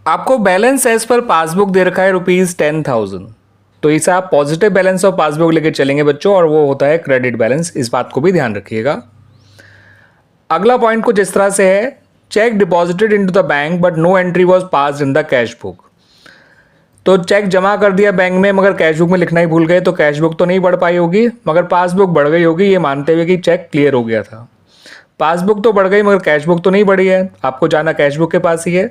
आपको balance as per passbook दे रखा है ₹10,000। तो इसे आप पॉजिटिव बैलेंस ऑफ पासबुक लेके चलेंगे बच्चों, और वो होता है क्रेडिट बैलेंस। इस बात को भी ध्यान रखिएगा। अगला पॉइंट कुछ इस तरह से है, cheque deposited into the bank but no entry was passed in the cash book. तो चेक जमा कर दिया बैंक में, मगर कैश बुक में लिखना ही भूल गए, तो कैश बुक तो नहीं बढ़ पाई होगी, मगर पासबुक बढ़ गई होगी, ये मानते हुए कि चेक क्लियर हो गया था। पासबुक तो बढ़ गई मगर कैश बुक तो नहीं बढ़ी है, आपको जाना कैश बुक के पास ही है,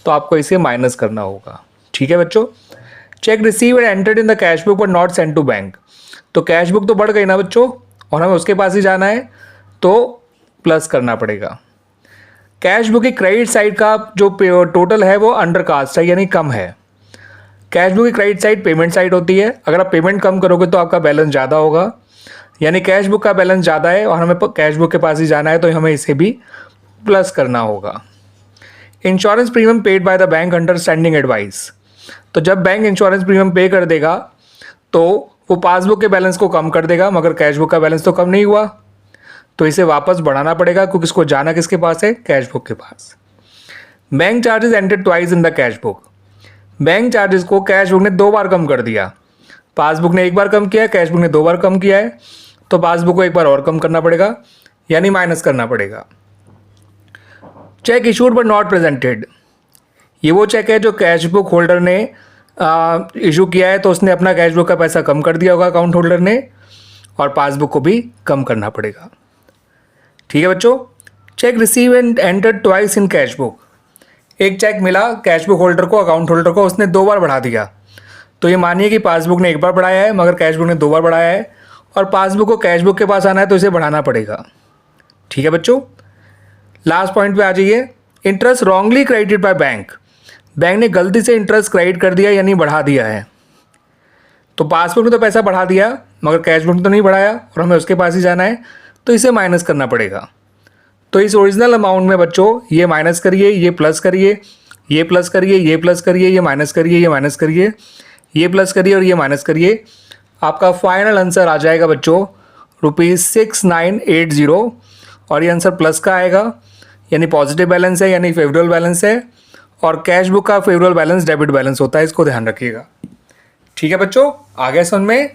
तो आपको इसे माइनस करना होगा। ठीक है बच्चों। Cheque receive and entered in the cash book but not send to bank. तो कैश बुक तो बढ़ गई ना बच्चों, और हमें उसके पास ही जाना है, तो प्लस करना पड़ेगा। कैश बुक की क्रेडिट साइड का जो टोटल है वो अंडर कास्ट है, यानी कम है। कैश बुक की क्रेडिट साइड पेमेंट साइड होती है। अगर आप पेमेंट कम करोगे तो आपका बैलेंस ज़्यादा होगा, यानी कैश बुक का बैलेंस ज़्यादा है और हमें कैश बुक के पास ही जाना है, तो हमें इसे भी प्लस करना होगा। Insurance premium paid by the bank under standing advice. तो जब बैंक इंश्योरेंस प्रीमियम पे कर देगा तो वो पासबुक के बैलेंस को कम कर देगा, मगर कैश बुक का बैलेंस तो कम नहीं हुआ, तो इसे वापस बढ़ाना पड़ेगा, क्योंकि इसको जाना किसके पास है, कैश बुक के पास। Bank charges entered twice in the cash book. Bank charges को कैश बुक ने 2 बार कम कर दिया। पासबुक ने 1 बार कम किया है, कैश बुक ने 2 बार कम किया है, तो पासबुक को 1 बार और कम करना पड़ेगा, यानी माइनस करना पड़ेगा। Check issued but not presented. ये वो चेक है जो कैश बुक होल्डर ने इशू किया है, तो उसने अपना कैश बुक का पैसा कम कर दिया होगा अकाउंट होल्डर ने, और पासबुक को भी कम करना पड़ेगा। ठीक है बच्चों। Cheque receive and entered twice in cash book. एक चेक मिला कैश बुक होल्डर को, अकाउंट होल्डर को, उसने 2 बार बढ़ा दिया, तो ये मानिए कि पासबुक ने 1 बार बढ़ाया है मगर कैश बुक ने 2 बार बढ़ाया है, और पासबुक को कैश बुक के पास आना है, तो इसे बढ़ाना पड़ेगा। ठीक है बच्चों। लास्ट पॉइंट पे आ जाइए। Interest wrongly credited by bank. Bank ने गलती से इंटरेस्ट क्रेडिट कर दिया, यानी बढ़ा दिया है। तो पासबुक ने तो पैसा बढ़ा दिया मगर कैश बुक ने तो नहीं बढ़ाया, और हमें उसके पास ही जाना है, तो इसे माइनस करना पड़ेगा। तो इस ओरिजिनल अमाउंट में बच्चों ये माइनस करिए, ये प्लस करिए, ये प्लस करिए, ये प्लस करिए, ये माइनस करिए, ये माइनस करिए, ये प्लस करिए और ये माइनस करिए। आपका फाइनल आंसर आ जाएगा बच्चों ₹6980, और ये आंसर प्लस का आएगा, यानी पॉजिटिव बैलेंस है, यानी फेवरेबल बैलेंस है, और कैश बुक का फेवरेबल बैलेंस डेबिट बैलेंस होता है, इसको ध्यान रखिएगा। ठीक है बच्चों, आ गया समझ में।